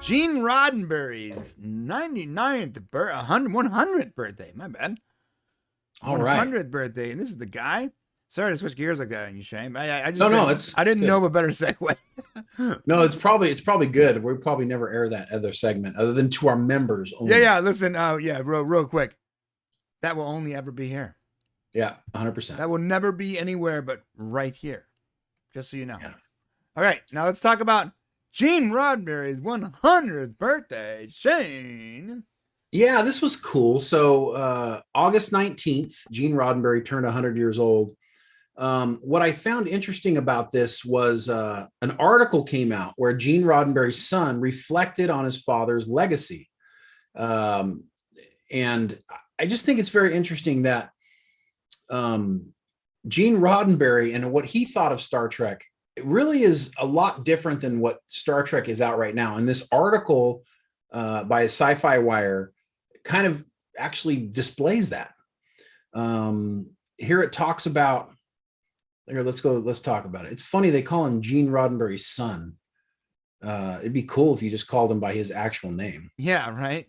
Gene Roddenberry's 100th birthday. My bad. All right. 100th birthday. And this is the guy. Sorry to switch gears like that on you, Shane. I just I didn't know of a better segue. No, it's probably good. We'll probably never air that other segment other than to our members only. Yeah. Listen, real quick. That will only ever be here. Yeah, 100%. That will never be anywhere but right here. Just so you know. Yeah. All right, now let's talk about Gene Roddenberry's 100th birthday. Shane. Yeah, this was cool. So August 19th, Gene Roddenberry turned 100 years old. What I found interesting about this was an article came out where Gene Roddenberry's son reflected on his father's legacy. And I just think it's very interesting that Gene Roddenberry and what he thought of Star Trek, it really is a lot different than what Star Trek is out right now. And this article by Sci-Fi Wire kind of actually displays that. Here it talks about, let's talk about it. It's funny, they call him Gene Roddenberry's son. It'd be cool if you just called him by his actual name. Yeah, right?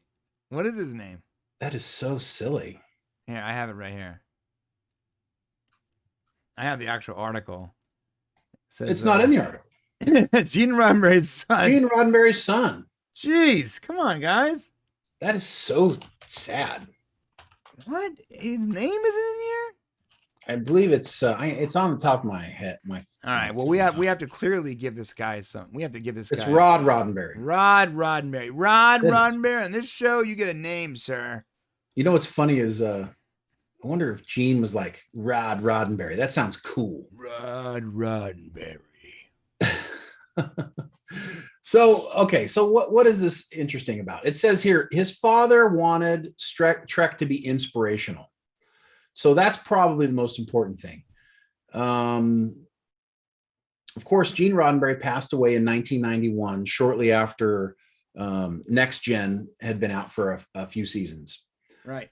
What is his name? That is so silly. Here, I have it right here. I have the actual article. It says, it's not in the article. It's Gene Roddenberry's son. Gene Roddenberry's son. Jeez, come on, guys. That is so sad. What? His name isn't in here? I believe it's on the top of my head. All right. Well, we have to clearly give this guy some. We have to give this guy. It's Rod Roddenberry. Rod Roddenberry. Rod Roddenberry. On this show, you get a name, sir. You know what's funny is I wonder if Gene was like Rod Roddenberry. That sounds cool. Rod Roddenberry. So what is this interesting about? It says here his father wanted Trek to be inspirational. So that's probably the most important thing. Of course, Gene Roddenberry passed away in 1991, shortly after Next Gen had been out for a few seasons. Right.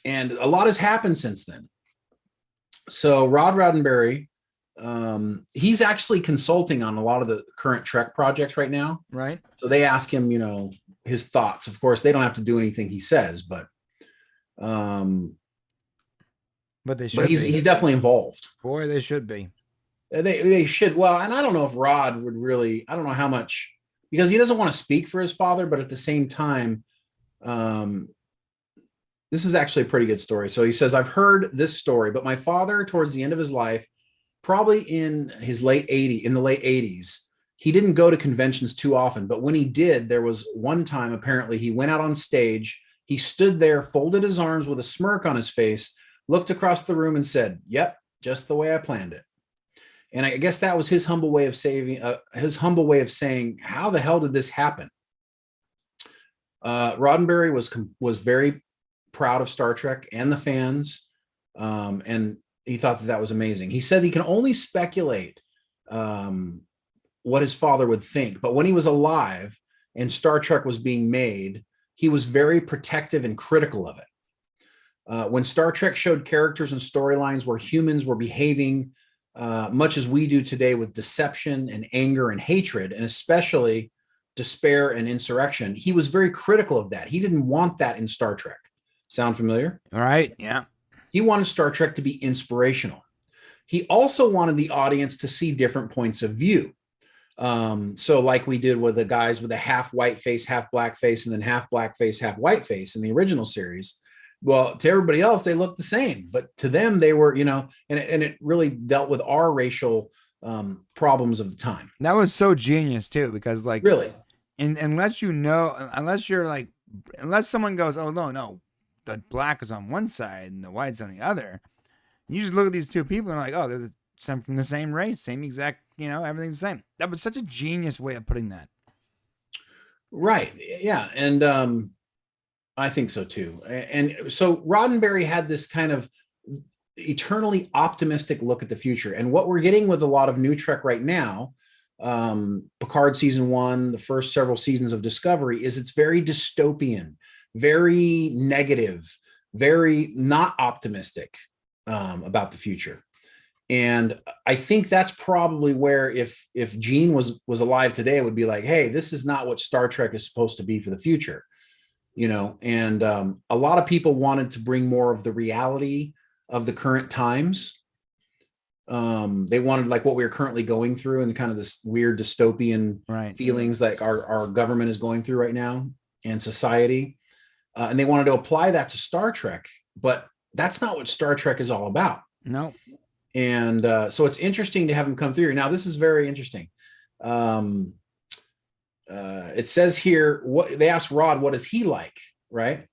And a lot has happened since then. So Rod Roddenberry, he's actually consulting on a lot of the current Trek projects right now. Right. So they ask him, his thoughts. Of course, they don't have to do anything he says, but they should. But he's definitely involved. Boy, they should be. They should. Well, and I don't know if Rod would really. I don't know how much, because he doesn't want to speak for his father, but at the same time, this is actually a pretty good story. So he says, I've heard this story, but my father, towards the end of his life, probably in the late 80s, he didn't go to conventions too often. But when he did, there was one time, apparently, he went out on stage. He stood there, folded his arms with a smirk on his face, looked across the room and said, yep, just the way I planned it. And I guess that was his humble way of saying, how the hell did this happen? Roddenberry was very proud of Star Trek and the fans. And he thought that was amazing. He said he can only speculate what his father would think. But when he was alive and Star Trek was being made, he was very protective and critical of it. When Star Trek showed characters and storylines where humans were behaving much as we do today with deception and anger and hatred, and especially despair and insurrection, he was very critical of that. He didn't want that in Star Trek. Sound familiar? All right. Yeah. He wanted Star Trek to be inspirational. He also wanted the audience to see different points of view. So like we did with the guys with a half white face, half black face, and then half black face, half white face in the original series. Well, to everybody else, they looked the same, but to them, they were, and it really dealt with our racial problems of the time. That was so genius too, because really, unless someone goes, oh no, the black is on one side and the white's on the other. You just look at these two people and like, oh, they're from the same race, same exact, everything's the same. That was such a genius way of putting that. Right. Yeah. And I think so too. And so Roddenberry had this kind of eternally optimistic look at the future. And what we're getting with a lot of new Trek right now, Picard season 1, the first several seasons of Discovery, is it's very dystopian, very negative, very not optimistic about the future. And I think that's probably where if Gene was alive today, it would be like, hey, this is not what Star Trek is supposed to be for the future, you know. And a lot of people wanted to bring more of the reality of the current times. They wanted like what we are currently going through and kind of this weird dystopian feelings like our government is going through right now and society. And they wanted to apply that to Star Trek, but that's not what Star Trek is all about. No. And so it's interesting to have him come through. Now, this is very interesting. It says here, what they asked Rod, what is he like? Right.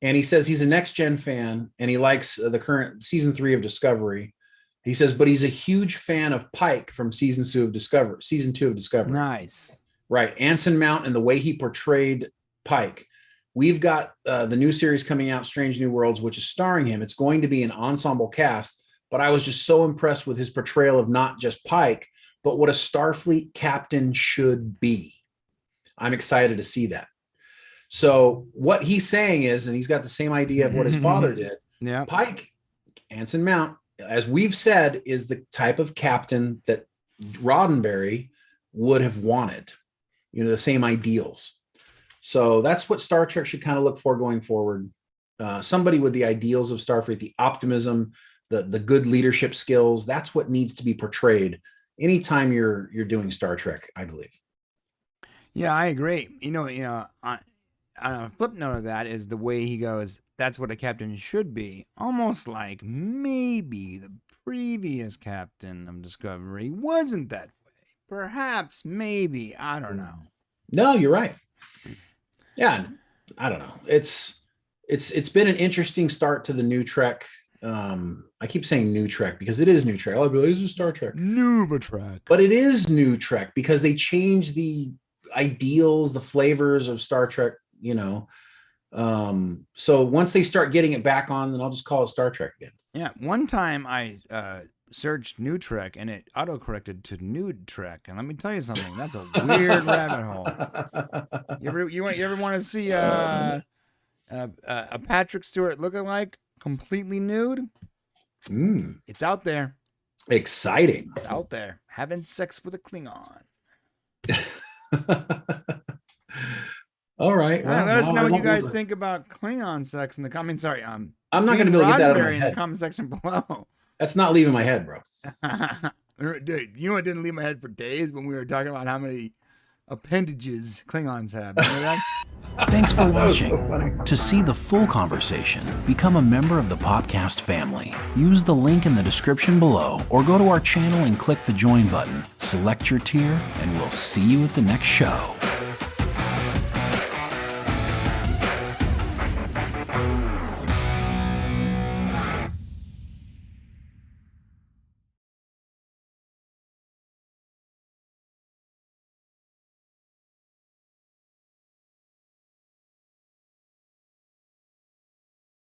And he says he's a Next Gen fan and he likes the current season 3 of Discovery. He says, but he's a huge fan of Pike from season 2 of Discovery. Nice. Right. Anson Mount and the way he portrayed Pike. We've got the new series coming out, Strange New Worlds, which is starring him. It's going to be an ensemble cast, but I was just so impressed with his portrayal of not just Pike, but what a Starfleet captain should be. I'm excited to see that. So what he's saying is, and he's got the same idea of what his father did. Yeah. Pike, Anson Mount, as we've said, is the type of captain that Roddenberry would have wanted, you know, the same ideals. So that's what Star Trek should kind of look for going forward. Somebody with the ideals of Starfleet, the optimism, the good leadership skills. That's what needs to be portrayed anytime you're doing Star Trek, I believe. Yeah, I agree. You know, on a flip note of that is the way he goes, that's what a captain should be. Almost like maybe the previous captain of Discovery wasn't that way. Perhaps, maybe, I don't know. No, you're right. Yeah, I don't know. It's been an interesting start to the new Trek. I keep saying new Trek because it is new Trek. I'll be like, this is Star Trek. New Trek. But it is new Trek because they changed the ideals, the flavors of Star Trek, you know. So once they start getting it back on, then I'll just call it Star Trek again. Yeah. One time I searched New Trek and it autocorrected to Nude Trek. And let me tell you something, that's a weird rabbit hole. You ever want to see a Patrick Stewart lookalike completely nude? It's out there. Exciting. It's out there. Having sex with a Klingon. All right. Well, let us know what you guys think about Klingon sex in the comments. Sorry, I'm not going to be able to get that out of my head. In the comment section below. That's not leaving my head, bro. Dude, you know what didn't leave my head for days when we were talking about how many appendages Klingons have. Remember that? Thanks for watching. So to see the full conversation, become a member of the Popcast family. Use the link in the description below or go to our channel and click the join button. Select your tier and we'll see you at the next show.